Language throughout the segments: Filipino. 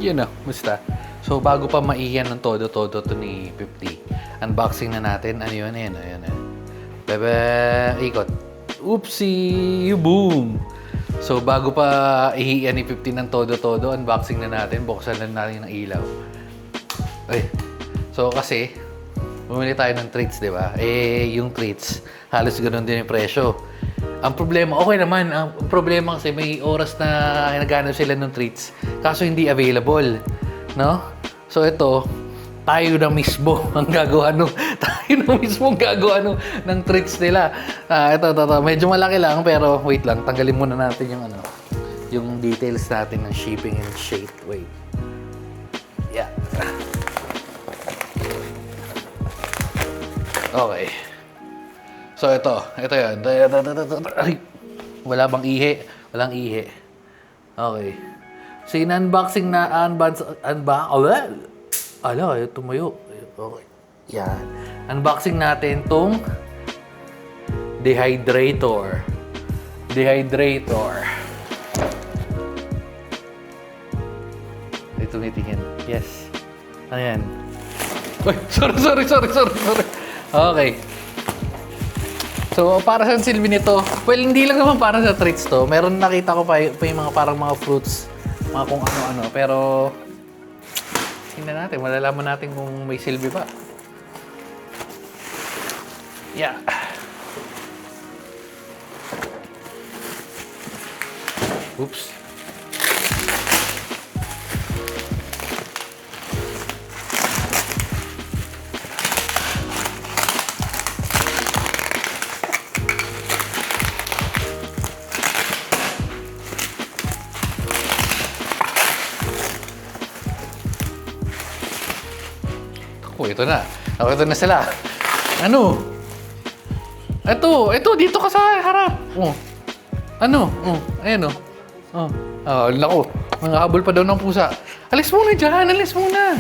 Yun na, musta? So, bago pa maiyan ng todo-todo to ni 50, unboxing na natin. Ano yun? Ayan, ayan, ayan. Bebe, ikot. Oopsie! Boom! So, bago pa ihiyan ni 50 ng todo-todo, unboxing na natin. Buksan na natin ng ilaw. Ay. So, kasi, bumili tayo ng treats, di ba? Eh, yung treats, halos ganun din yung presyo. Ang problema, okay naman. Ang problema kasi may oras na naghanap sila ng treats, kaso hindi available. No? So, ito, tayo na mismo ang gagawa tayo na mismo ang gagawa ng treats nila. Ito. Medyo malaki lang, pero wait lang. Tanggalin muna natin yung yung details natin ng shipping and shape. Wait. Yeah. Okay. So, ito yun. Ay, wala bang ihi? Walang ihi. Okay. So, in-unboxing na, ala, tumayo. Okay. Yan. Unboxing natin tong dehydrator. Ito tumitingin. Yes. Ano yan? Uy, sorry. Okay. So, para sa silbi nito, well, hindi lang naman para sa treats to. Meron nakita ko pa yung mga parang mga fruits, mga kung ano-ano. Pero, tingnan natin, malalaman natin kung may silbi pa. Yeah. Oops. Oh, ito na. Ito na sila. Ano? Ito, dito ka sa harap. Oh. Ano? Oh, ayan oh. Oh. Oh, naku. Nangahabol pa daw ng pusa. Alis muna dyan, alis muna.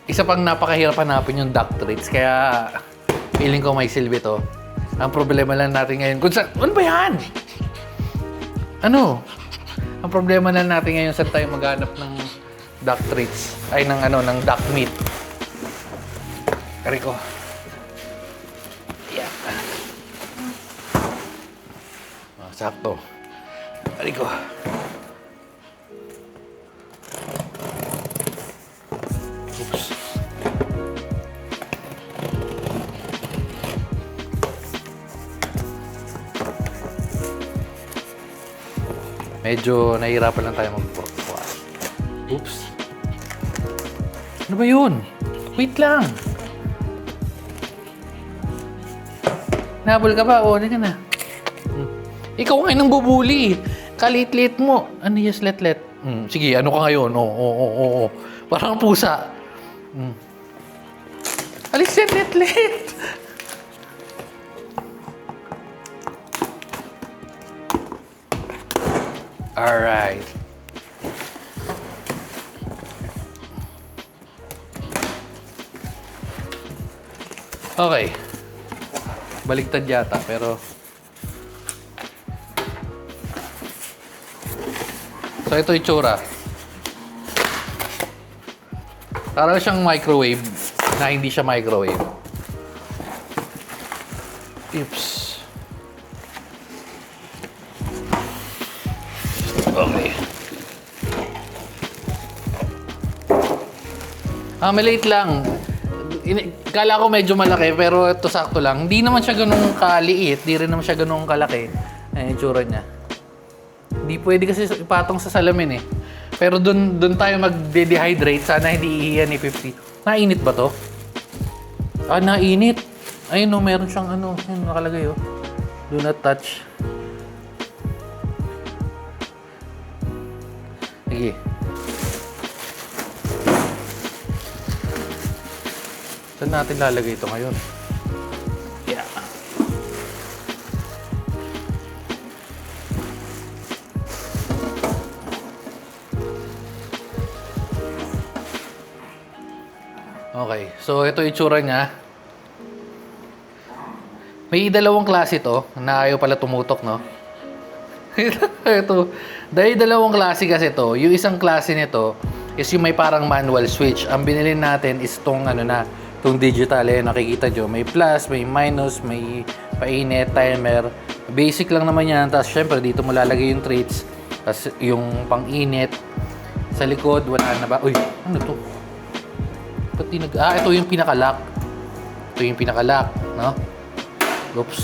Isa pang napakahirap hanapin yung duck treats, kaya feeling ko may silbi to. Ang problema lang natin ngayon, ano ba yan? Ano? Ang problema lang natin ngayon, saan tayo maghanap ng duck treats? Ay, ng duck meat. Kari ko. Yeah. Oh, sakto. Kari ko. Oops. Medyo nahihirapan lang tayo magbukas. Oops. Ano ba yun? Wait lang. Nahabol ka ba? O, ka na. Ikaw nga nang bubuli. Kalit-lit mo. Ano yes, let. Sige, ano ka ngayon? Oo. Parang pusa. Alis yan, let. Alright. Okay. Baligtad yata, pero... So, ito yung tsura. Parang siyang microwave na hindi siya microwave. Oops. Okay. Maliit lang. Kala ko medyo malaki, pero ito sakto lang. Hindi naman siya ganun kaliit. Hindi rin naman siya ganun kalaki. Ayan yung tsura niya. Hindi pwede kasi ipatong sa salamin eh. Pero dun tayo mag-dehydrate. Sana hindi ihiyan ni 50. Nainit ba to? Nainit. Ayun meron siyang ayun, nakalagay oh. Do not touch. Sige. Saan natin lalagay ito ngayon? Yeah. Okay. So, ito yung itsura niya. May dalawang klase to na ayaw pala tumutok, no? Ito. Dahil dalawang klase kasi to. Yung isang klase nito is yung may parang manual switch. Ang binili natin is tong ano na, tong digital. Eh, nakikita nyo. May plus, may minus, may painit, timer. Basic lang naman yan. Tapos syempre dito mo lalagay yung treats. Tapos yung pang-init. Sa likod, wala na ba? Uy, ano to? Pati ito yung pinaka-lock. Ito yung pinaka-lock, no? Oops.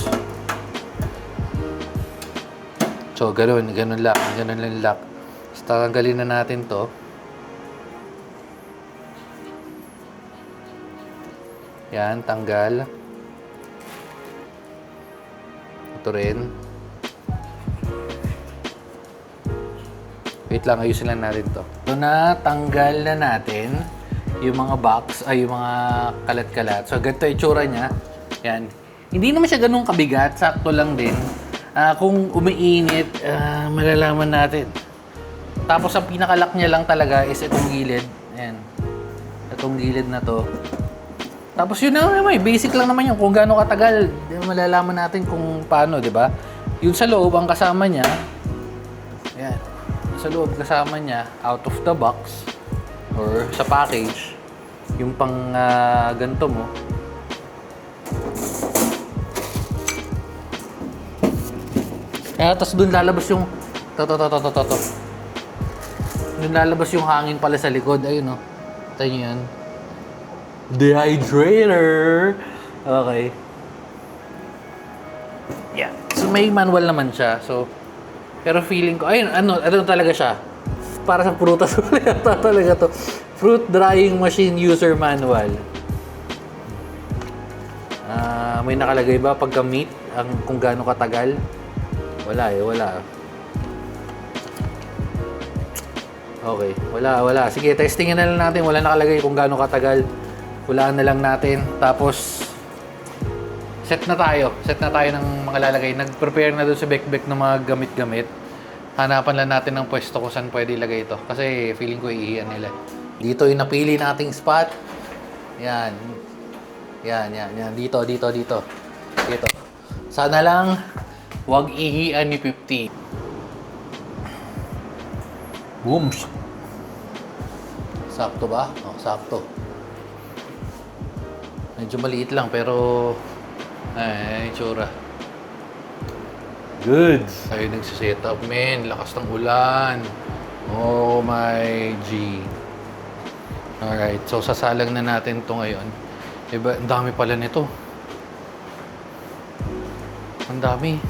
So, ganun lang lock. So, tanggalin na natin to. Yan, tanggal. Ito rin. Wait lang, ayusin lang natin to. So, natanggal na natin yung mga box, yung mga kalat-kalat. So, ganito yung itsura niya. Yan. Hindi naman siya ganun kabigat. Sakto lang din. Kung umiinit, malalaman natin. Tapos, ang pinakalock niya lang talaga is itong gilid. Ayan. Itong gilid na to. Tapos, yun na naman. Basic lang naman yun. Kung gaano katagal, malalaman natin kung paano, di ba? Yung sa loob, ang kasama niya, ayan. Sa loob, kasama niya, out of the box, or sa package, yung pang ganito mo. Tapos doon lalabas yung doon lalabas yung hangin pala sa likod. Ayun, no? Tayo nyo yan. Dehydrator! Okay. Yeah. So, may manual naman siya. So, pero feeling ko, ayun, ano talaga siya? Para sa prutas talaga to. Fruit drying machine user manual. May nakalagay ba pagka meat kung gaano katagal? Wala. Okay, wala. Sige, testingin na lang natin. Wala nakalagay kung gaano katagal. Hulaan na lang natin. Tapos, set na tayo ng mga lalagay. Nag-prepare na doon sa Bekbek ng mga gamit-gamit. Hanapan lang natin ng pwesto kung saan pwede ilagay ito. Kasi feeling ko iiyan nila. Dito yung napili nating spot. Yan. Dito. Sana lang wag ihian ni 50. Boom! Sakto ba? Oh, sakto. Medyo maliit lang pero itsura. Good! Tayo nagsiset up, men. Lakas ng ulan. Oh my G. Alright, so sasalang na natin to ngayon. Diba, ang dami pala nito. Ang dami.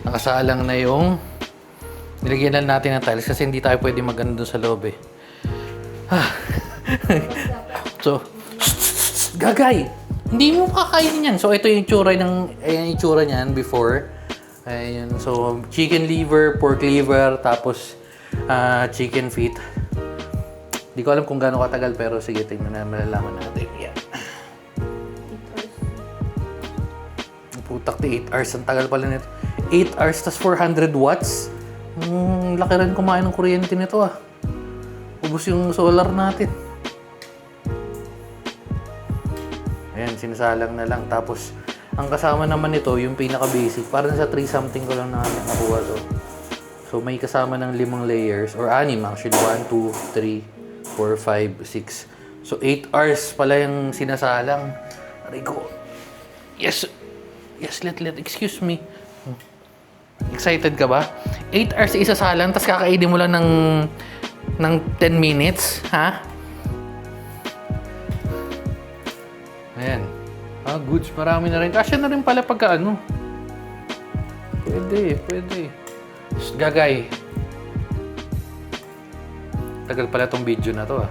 Nakasalang na yung nilagyan lang natin ng tiles kasi hindi tayo pwede magano doon sa loob eh. So, gagay! Hindi mo kakainin yan. So, ito yung itsura niyan before. Ayun. So, chicken liver, pork liver, tapos chicken feet. Hindi ko alam kung gaano katagal pero sige, tingnan na malalaman natin. Yan. Putak, 8 hours. Ang tagal pala nito. 8 hours, tas 400 watts. Laki rin kumain ng kuryente nito ah. Ubus yung solar natin. Ayan, sinasalang na lang. Tapos, ang kasama naman nito, yung pinaka-basic. Parang sa 3 something ko lang nakuha to. So, may kasama ng 5 layers. Or 6 actually. 1, 2, 3, 4, 5, 6. So, 8 hours pala yung sinasalang. Aray ko. Yes, let. Excuse me. Excited ka ba? 8 hours isasalang, tapos kakainin mo lang ng 10 minutes, ha? Ayan. Goods. Marami na rin. Kasya na rin pala pagka ano. Pwede. Gagay. Tagal pala tong video na to, ah.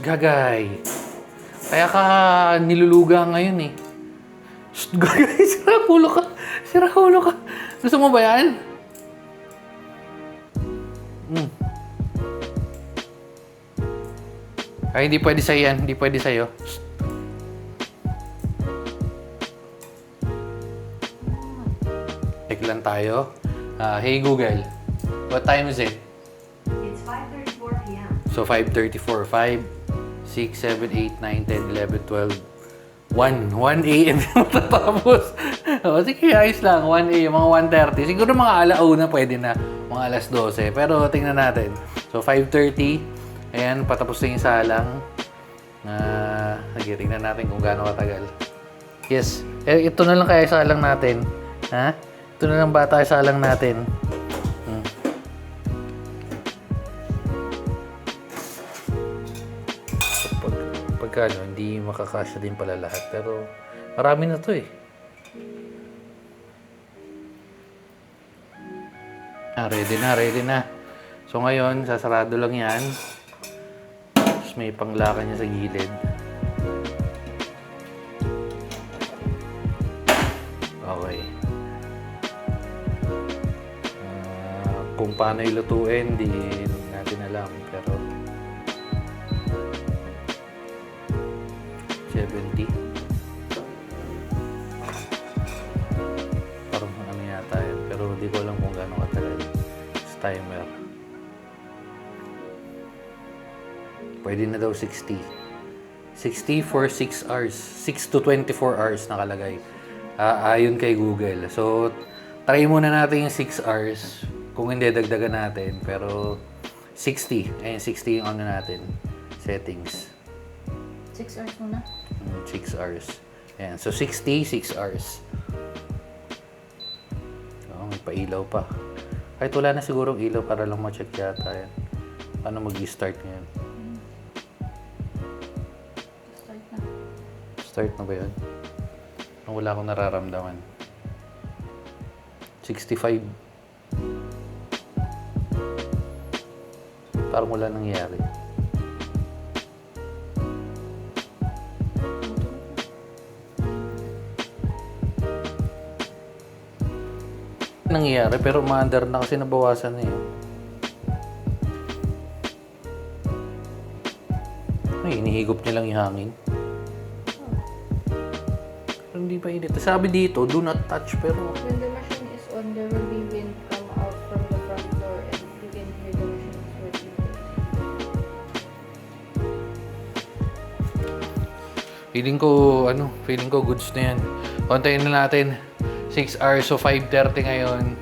Gagay. Kaya ka niluluga ngayon eh. Gagay, sira ulo ka. Gusto mo ba yan? Ay, hindi pwede sa'yo yan. Hindi pwede sa'yo. Check lang tayo. Hey Google, what time is it? It's 5:34 p.m. So 5:34, 5, 6, 6, 7, 8, 9, 10, 11, 12, 1 a.m. matatapos. O, sige, ayos lang. 1 a.m., mga 1:30. Siguro mga alauna pwede na. Mga alas 12. Pero tingnan natin. So, 5:30. Ayan, patapos na yung salang. Sige, tingnan natin kung gaano katagal. Yes. Ito na lang kaya salang natin. Ha? Ito na lang bata salang natin. Pagka hindi makakasya din pala lahat. Pero marami na to eh. Ready na. So ngayon, sasarado lang yan. Tapos may panglaka niya sa gilid. Okay. Kung paano ilutuin, di natin alam. Pero 70. Parang ano yata yun. Pero di ko alam kung gaano katagal. Timer. Pwede na daw 60. 60 for 6 hours. 6 to 24 hours nakalagay. Ayon kay Google. So, try muna natin yung 6 hours. Kung hindi, dagdagan natin. Pero, 60. Ayun, 60 yung ano natin. Settings. 6 hours muna? 6 hours. Ayan. So, 60, 6 hours. Oh, may pailaw pa. Kahit wala na sigurong ilaw para lang ma-check yata yan. Paano mag-start ngayon? Start na. Start na ba yun? Wala akong nararamdaman. 65. Parang wala nangyayari. Nangyayari pero maandar na kasi nabawasan na yun. Ay, inihigop niya lang yung hangin. Pero hindi pa init. Sabi dito, do not touch pero... When the machine is on, there will be wind come out from the front door and you can hear the machine is working. Feeling ko goods na yan. Kontayin na natin. 6 hours, so 5:30 ngayon.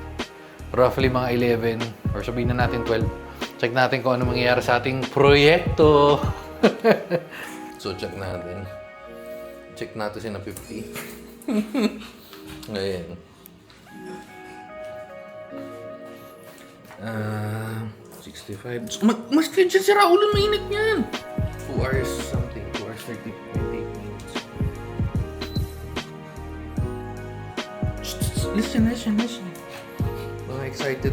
Roughly mga 11. Or sabihin na natin 12. Check natin kung ano mangyayari sa ating proyekto. So, check natin. Check natin si na 50. Ngayon. 65. Mas kaya dyan si Raul, mainit yan. 2 hours something. 2 hours 30 minutes. Listen. Mga excited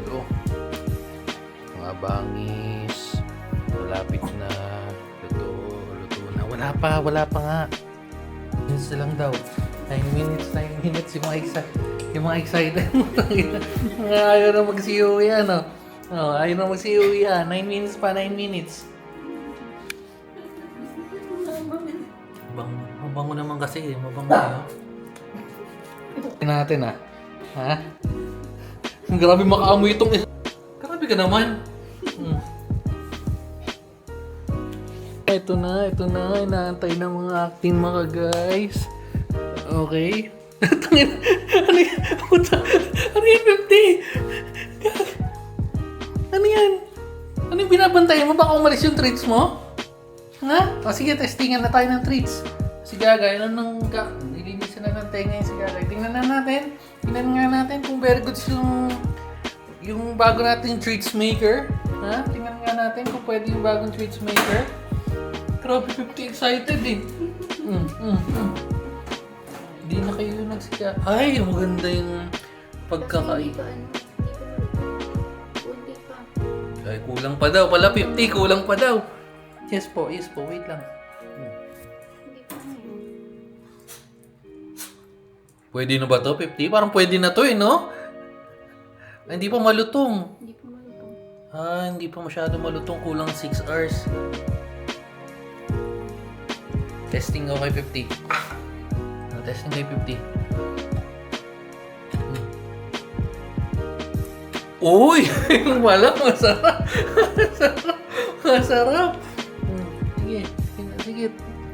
mga bangis. Malapit na. Luto na. Wala pa nga. Minutes lang daw. 9 minutes. Yung mga excited. Ayaw na mag-CU yan, ayaw na mag-CU yan. 9 minutes pa, 9 minutes. Mabango naman kasi. Mabango yun. Natin ha? Grabe makaamoy itong isa. Grabe ka naman. Ito na. Inaantay ng mga acting mga guys. Okay. Ano yan? Ano yan, 50? Ano yan? Ano yung binabantayan mo? Baka umalis yung treats mo? Ha? O sige, testingan na tayo ng treats. Si Gagay, nilinisan na ng tenga yung si Gagay. Tingnan nga natin kung very good yung bago nating treats maker. Ha? Tingnan nga natin kung pwede yung bagong treats maker. Grabe, 50 excited eh. Hindi na kayo nagsika. Ay, maganda yung pagkakain. Kunti pa. Ay, kulang pa daw. Pala 50, kulang pa daw. Yes po. Wait lang. Hindi pa ngayon. Pwede na ba to, 50? Parang pwede na to no? Ay, hindi pa malutong. Hindi pa malutong. Hindi pa masyado malutong. Kulang 6 hours. Testing ako kay 50. Testing kay 50. Uy! Wala, masarap. Masarap. Sige.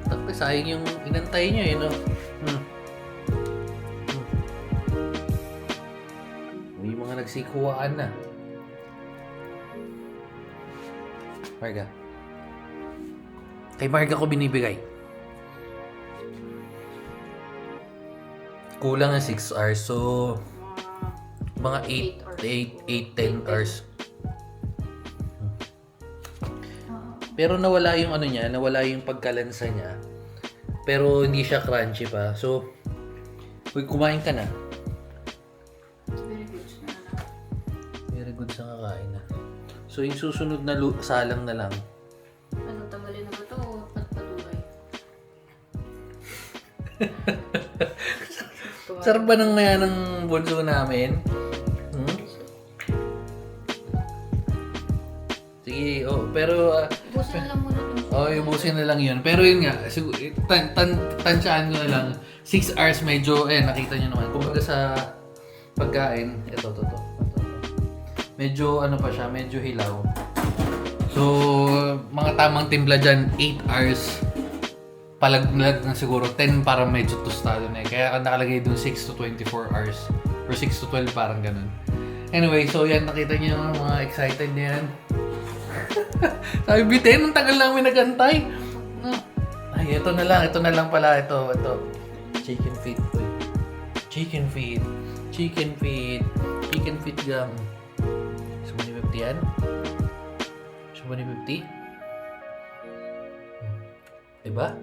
Tapos sayang yung inantay nyo eh, no? May mga nagsikuhaan na. Marga. Kay Marga ko binibigay. Kulang ang 6 hours. So, mga 10 hours. Pero nawala yung ano niya, nawala yung pagkalansa niya. Pero hindi siya crunchy pa. So, kumain ka na. Very good na. Very good sa kakain na. So, yung susunod na salang na lang. Ano, tanggalin na ba ito o patuloy? Sarap ba ng maya ng bunso namin? Sige, pero... Ubusin na lang muna itong ubusin na lang yun. Pero yun nga, tansyahan ko na lang, 6 hours medyo, nakita nyo naman. Kumbaga sa pagkain, ito. Medyo ano pa siya, medyo hilaw. So, mga tamang timpla dyan, 8 hours. Palaglag na siguro 10 para medyo tostado na eh. Kaya nakalagay dun 6 to 24 hours. Or 6 to 12 parang ganun. Anyway, so yan, nakita nyo mga excited na yan. Sabi, bitin, ang tagal namin nagantay. Ay, ito na lang pala. Ito. Chicken feet po eh. Chicken feet gang. Gusto mo ni 50 yan? Gusto mo ni 50? Iba?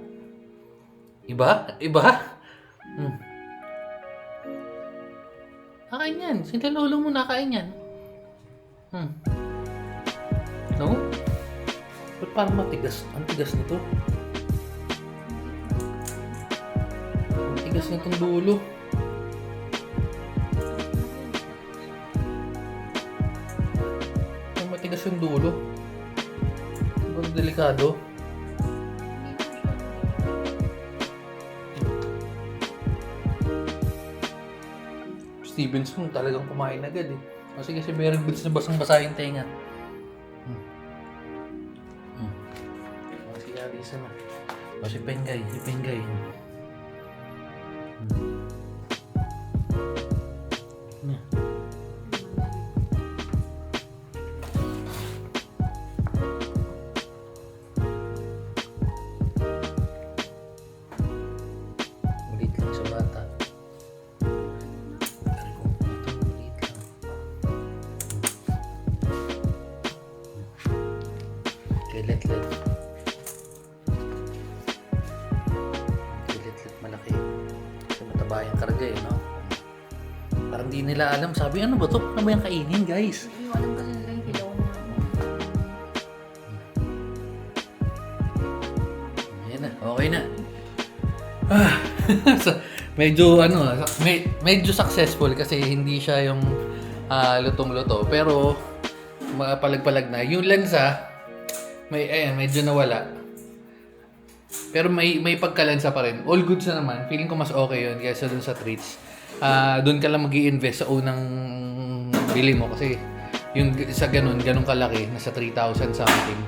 Nakain yan. Sila lolo mo nakain yan. No? Ba't parang matigas? Ang tigas nito. Ang tigas nitong dulo. Ang matigas yung dulo. Ang delikado. Stevenson talagang kumain agad eh. Kasi very good na basang-basa yung tenga. Si Alisa na. Si Pengay. Ulit lang sa bata. Let malaki. Kasi mataba yung karga eh, no? Parang di nila alam. Sabi, ano ba to? Ano ba yung kainin, guys? Hindi ko alam kasi nila yung hilaw na. Ayan na, okay na. So, medyo successful kasi hindi siya yung lutong-luto. Pero, palag-palag na. Yung lansa, medyo nawala. Pero may pagkalansa pa rin. All goods na naman. Feeling ko mas okay yun kaysa dun sa treats. Doon ka lang mag-i-invest sa unang bili mo kasi yung sa ganun kalaki, nasa 3,000 something.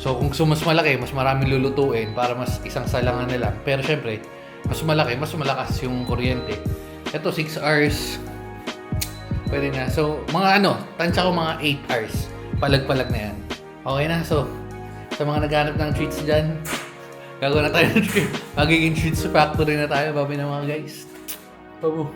So kung mas malaki, mas maraming lulutuin para mas isang salangan na lang. Pero syempre, mas malaki, mas malakas yung kuryente. Ito 6 hours. Pwede na. So tansya ko mga 8 hours. Palag-palag na yan. Okay na. So sa mga naghanap ng treats dyan, gagawa na tayo ng treats. Magiging treats factory na tayo. Babi na mga guys. Babu.